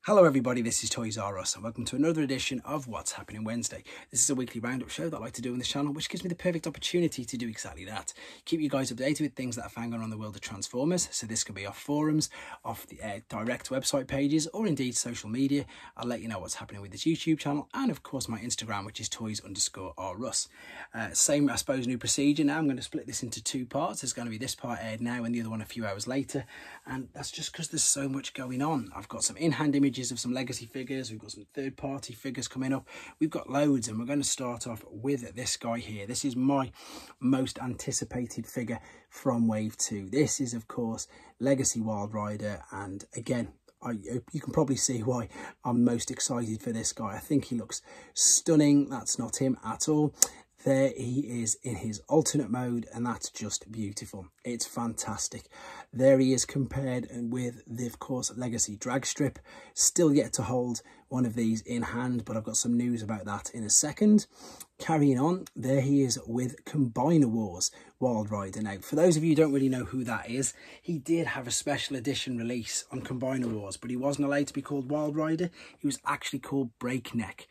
Hello everybody, this is Toys R Us and welcome to another edition of What's Happening Wednesday. This is a weekly roundup show that I like to do on this channel, which gives me the perfect opportunity to do exactly that. Keep you guys updated with things that are found on the world of Transformers. So this could be off forums, off the direct website pages, or indeed social media. I'll let you know what's happening with this YouTube channel and of course my Instagram, which is Toys_R_Us. Same, I suppose, new procedure now. I'm going to split this into two parts. There's going to be this part aired now and the other one a few hours later. And that's just because there's so much going on. I've got some in-hand images of some legacy figures, we've got some third-party figures coming up, we've got loads, and we're going to start off with this guy here. This is my most anticipated figure from Wave 2. This is of course Legacy Wildrider, and again, you can probably see why I'm most excited for this guy. I think he looks stunning. That's not him at all. There he is in his alternate mode, and that's just beautiful. It's fantastic. There he is compared with the, of course, Legacy drag strip. Still yet to hold one of these in hand, but I've got some news about that in a second. Carrying on, there he is with Combiner Wars Wildrider. Now, for those of you who don't really know who that is, he did have a special edition release on Combiner Wars, but he wasn't allowed to be called Wildrider. He was actually called Breakneck.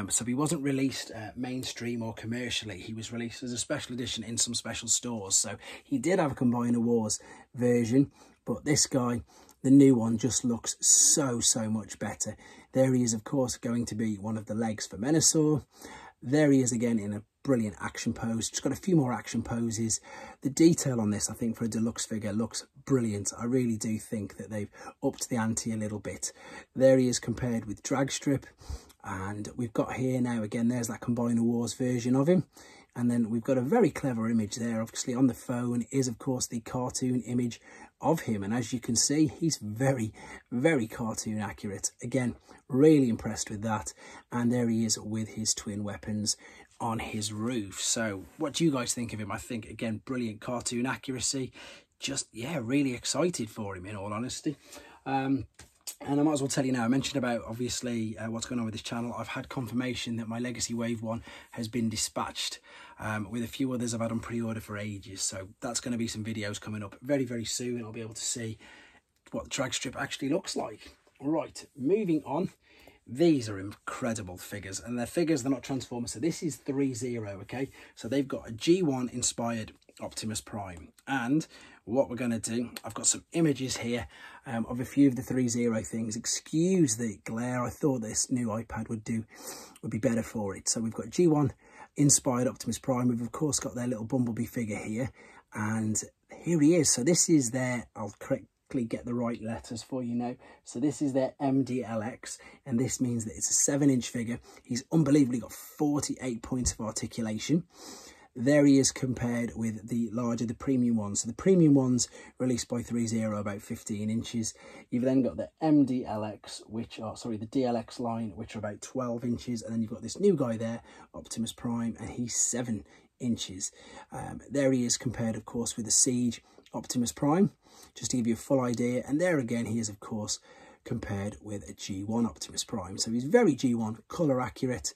So he wasn't released mainstream or commercially. He was released as a special edition in some special stores. So he did have a Combiner Wars version, but this guy, the new one, just looks so much better. There he is, of course, going to be one of the legs for Menasor. There he is again in a brilliant action pose. Just got a few more action poses. The detail on this, I think, for a deluxe figure looks brilliant. I really do think that they've upped the ante a little bit. There he is compared with Dragstrip. And we've got here now, again, there's that Combiner Wars version of him. And then we've got a very clever image there. Obviously on the phone is, of course, the cartoon image of him. And as you can see, he's very cartoon accurate. Again, really impressed with that. And there he is with his twin weapons on his roof. So what do you guys think of him? I think, again, brilliant cartoon accuracy. Just, yeah, really excited for him, in all honesty. And I might as well tell you now, I mentioned about, obviously, what's going on with this channel. I've had confirmation that my Legacy Wave 1 has been dispatched with a few others I've had on pre-order for ages. So that's going to be some videos coming up very soon. I'll be able to see what the drag strip actually looks like. Right, moving on. These are incredible figures, and they're figures, they're not Transformers. So this is 3-0, okay? So they've got a G1 inspired Optimus Prime, and what we're going to do, I've got some images here of a few of the 3-0 things. Excuse the glare, I thought this new iPad would be better for it. So we've got G1 inspired Optimus Prime. We've of course got their little Bumblebee figure here, and here he is. So this is their, I'll correctly get the right letters for you now. So this is their mdlx, and this means that it's a 7-inch figure. He's unbelievably got 48 points of articulation. There he is compared with the larger, the premium ones. So the premium ones released by 3-0, about 15 inches. You've then got the mdlx, which are, sorry, the DLX line, which are about 12 inches. And then you've got this new guy there, Optimus Prime, and he's 7 inches. There he is compared, of course, with the Siege Optimus Prime, just to give you a full idea. And there again, he is, of course, compared with a G1 Optimus Prime. So he's very G1, colour accurate.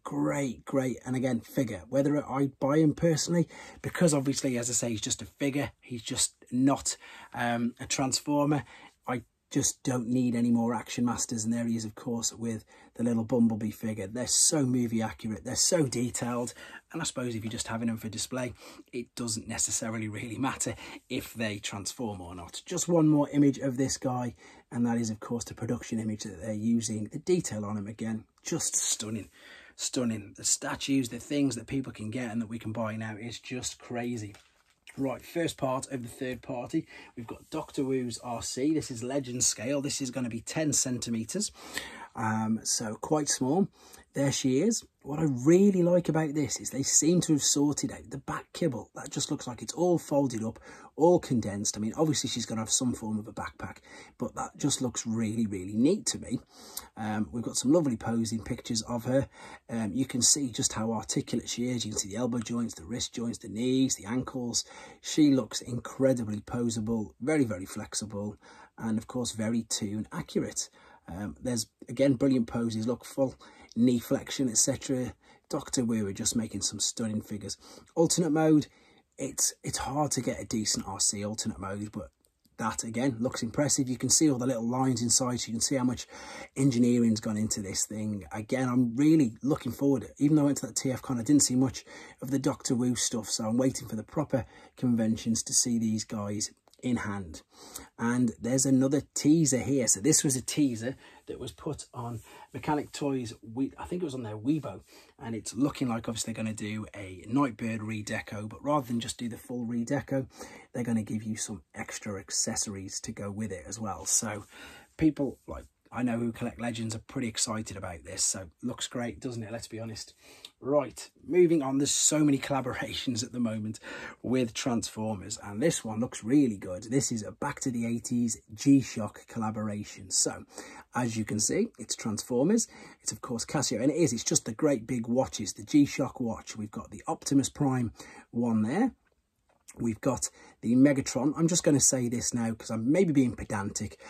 Great, and again, figure. Whether I buy him personally, because obviously, as I say, he's just a figure, he's just not a Transformer. I just don't need any more Action Masters. And there he is, of course, with the little Bumblebee figure. They're so movie accurate, they're so detailed, and I suppose if you're just having them for display, it doesn't necessarily really matter if they transform or not. Just one more image of this guy, and that is, of course, the production image that they're using. The detail on him, again, just stunning. The statues, the things that people can get and that we can buy now is just crazy. Right, first part of the third party, we've got Dr. Wu's arcee. This is legend scale. This is going to be 10 centimeters, so quite small. There she is. What I really like about this is they seem to have sorted out the back kibble. That just looks like it's all folded up, all condensed. I mean, obviously she's going to have some form of a backpack, but that just looks really neat to me. We've got some lovely posing pictures of her. You can see just how articulate she is. You can see the elbow joints, the wrist joints, the knees, the ankles. She looks incredibly posable, very flexible, and of course very toon accurate. There's, again, brilliant poses. Look, full knee flexion, etc. Dr. Wu are just making some stunning figures. Alternate mode, it's hard to get a decent arcee alternate mode, but that. Again, looks impressive. You can see all the little lines inside, so you can see how much engineering's gone into this thing. Again, I'm really looking forward. Even though I went to that TFCon, I didn't see much of the Doctor Who stuff, so I'm waiting for the proper conventions to see these guys in hand. And there's another teaser here. So this was a teaser that was put on Mechanic Toys, I think it was on their Weibo, and it's looking like obviously they're going to do a Nightbird redeco, but rather than just do the full redeco, they're going to give you some extra accessories to go with it as well. So people like I know who collect Legends are pretty excited about this, so looks great, doesn't it? Let's be honest. Right, moving on, there's so many collaborations at the moment with Transformers, and this one looks really good. This is a Back to the 80s G-Shock collaboration. So, as you can see, it's Transformers. It's, of course, Casio, and it's just the great big watches, the G-Shock watch. We've got the Optimus Prime one there. We've got the Megatron. I'm just going to say this now because I'm maybe being pedantic,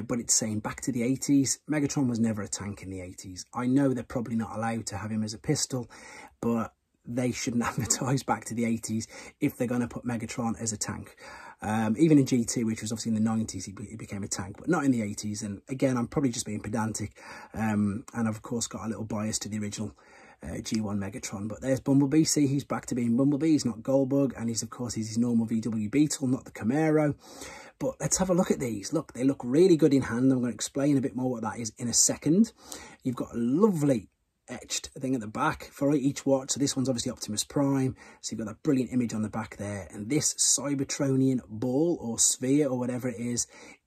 but it's saying back to the 80s. Megatron was never a tank in the 80s. I know they're probably not allowed to have him as a pistol, but they shouldn't advertise back to the 80s if they're going to put Megatron as a tank. Even in G2, which was obviously in the 90s, he became a tank, but not in the 80s. And again, I'm probably just being pedantic. And I've, of course, got a little bias to the original G1 Megatron. But there's Bumblebee. See, he's back to being Bumblebee. He's not Goldbug, and he's, of course, he's his normal VW Beetle, not the Camaro. But let's have a look at these. Look, they look really good in hand. I'm going to explain a bit more what that is in a second. You've got a lovely etched thing at the back for each watch. So this one's obviously Optimus Prime, so you've got that brilliant image on the back there. And this Cybertronian ball or sphere or whatever it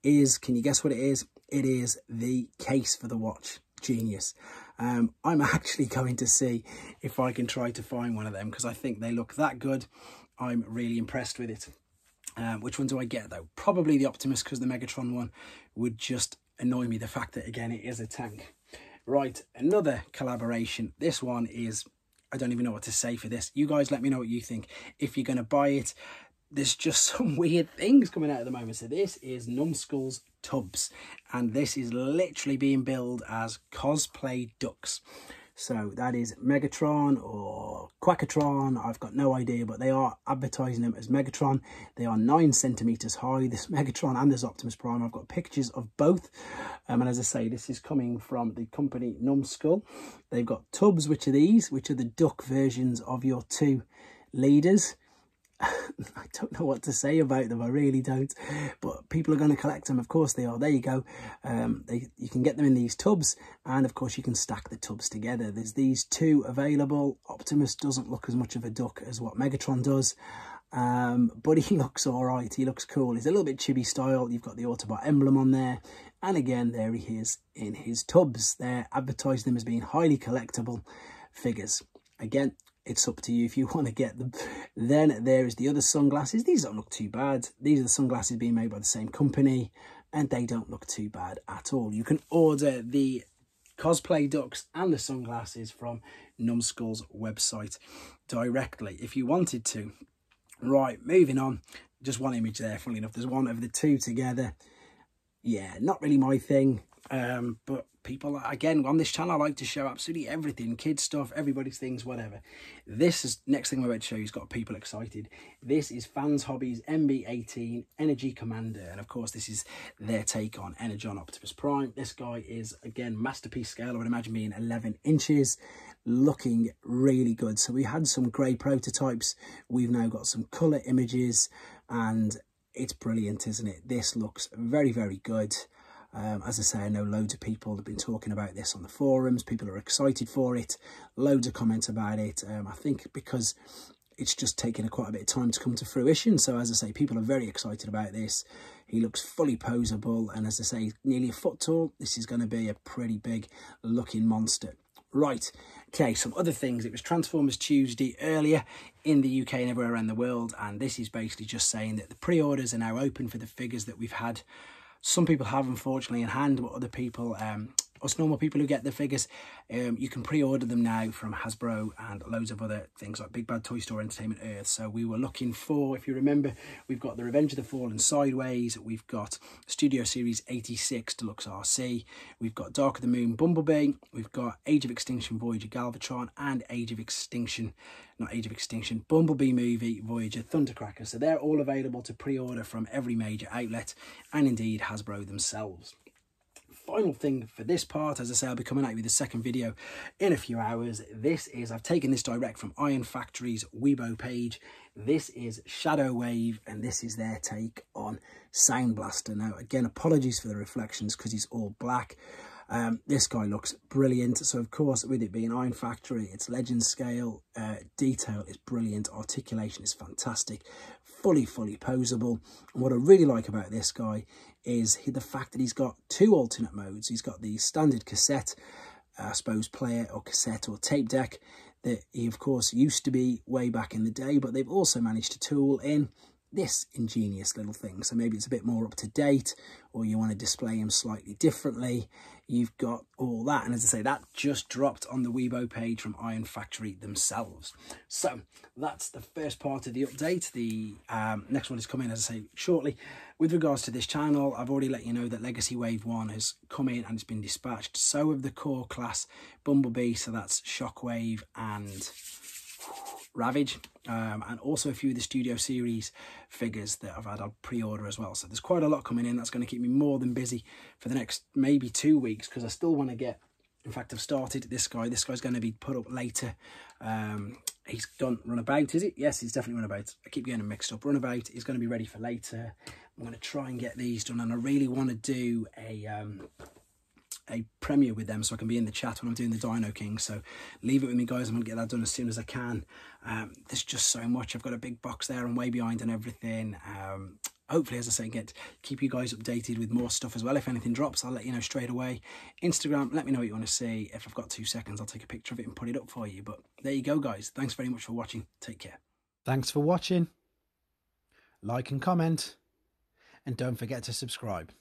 is, can you guess what it is? It is the case for the watch. Genius. I'm actually going to see if I can try to find one of them because I think they look that good. I'm really impressed with it. Which one do I get though? Probably the Optimus, because the Megatron one would just annoy me, the fact that again it is a tank. Right, another collaboration. This one is, I don't even know what to say for this. You guys let me know what you think. If you're going to buy it, there's just some weird things coming out at the moment. So this is Numbskull's tubbz, and this is literally being billed as cosplay ducks. So that is Megatron or Quackatron, I've got no idea, but they are advertising them as Megatron. They are 9 centimeters high, this Megatron and this Optimus Prime. I've got pictures of both. And as I say, this is coming from the company Numbskull. They've got tubbz, which are these, which are the duck versions of your two leaders. I don't know what to say about them, I really don't, but people are going to collect them, of course they are. There you go. You can get them in these tubs, and of course you can stack the tubs together. There's these two available. Optimus doesn't look as much of a duck as what Megatron does, but he looks all right. He looks cool. He's a little bit chibi style. You've got the Autobot emblem on there, and again there he is in his tubs. They're advertising them as being highly collectible figures. Again, it's up to you if you want to get them. Then there is the other sunglasses. These don't look too bad. These are the sunglasses being made by the same company, and they don't look too bad at all. You can order the cosplay ducks and the sunglasses from Numbskull's website directly if you wanted to. Right, moving on. Just one image there, funnily enough. There's one of the two together. Yeah, not really my thing. But people, again, on this channel, I like to show absolutely everything, kids stuff, everybody's things, whatever. This is next thing I'm about to show you has got people excited. This is Fans Hobbies MB18 Energy Commander, and of course this is their take on Energon Optimus Prime. This guy is, again, masterpiece scale. I would imagine being 11 inches, looking really good. So we had some grey prototypes, we've now got some colour images, and it's brilliant, isn't it? This looks very, very good. As I say, I know loads of people have been talking about this on the forums. People are excited for it. Loads of comments about it. I think because it's just taken quite a bit of time to come to fruition. So as I say, people are very excited about this. He looks fully posable. And as I say, nearly a foot tall. This is going to be a pretty big looking monster. Right. Okay, some other things. It was Transformers Tuesday earlier in the UK and everywhere around the world. And this is basically just saying that the pre-orders are now open for the figures that we've had. Some people have, unfortunately, in hand, but other people us normal people who get the figures, you can pre-order them now from Hasbro and loads of other things like Big Bad Toy Store, Entertainment Earth. So we were looking for, if you remember, we've got the Revenge of the Fallen Sideways, we've got Studio Series 86 Deluxe RC, we've got Dark of the Moon Bumblebee, we've got Age of Extinction Voyager Galvatron, and Bumblebee Movie Voyager Thundercracker. So they're all available to pre-order from every major outlet, and indeed Hasbro themselves. Final thing for this part, as I say, I'll be coming out with the second video in a few hours. This is, I've taken this direct from Iron Factory's Weibo page. This is Shadow Wave, and this is their take on Soundblaster. Now, again, apologies for the reflections because he's all black. This guy looks brilliant. So, of course, with it being Iron Factory, it's legend scale. Detail is brilliant. Articulation is fantastic. Fully posable. And what I really like about this guy is the fact that he's got two alternate modes. He's got the standard cassette, I suppose, player or cassette or tape deck that he, of course, used to be way back in the day, but they've also managed to tool in this ingenious little thing. So maybe it's a bit more up to date, or you want to display him slightly differently. You've got all that, and as I say, that just dropped on the Weibo page from Iron Factory themselves. So that's the first part of the update. The next one is coming, as I say, shortly. With regards to this channel, I've already let you know that Legacy Wave 1 has come in and it's been dispatched. So have the core class Bumblebee, so that's Shockwave and Ravage, and also a few of the Studio Series figures that I've had on pre-order as well. So there's quite a lot coming in. That's going to keep me more than busy for the next maybe 2 weeks, because I still want to get, in fact, I've started this guy. This guy's going to be put up later. He's done Runabout, is it? Yes, he's definitely Runabout. I keep getting them mixed up. Runabout is going to be ready for later. I'm going to try and get these done, and I really want to do a premiere with them so I can be in the chat when I'm doing the Dino King. So leave it with me, guys. I'm going to get that done as soon as I can. There's just so much. I've got a big box there. I'm way behind and everything. Hopefully, as I say, keep you guys updated with more stuff as well. If anything drops, I'll let you know straight away. Instagram, let me know what you want to see. If I've got 2 seconds, I'll take a picture of it and put it up for you. But there you go, guys. Thanks very much for watching. Take care. Thanks for watching. Like and comment. And don't forget to subscribe.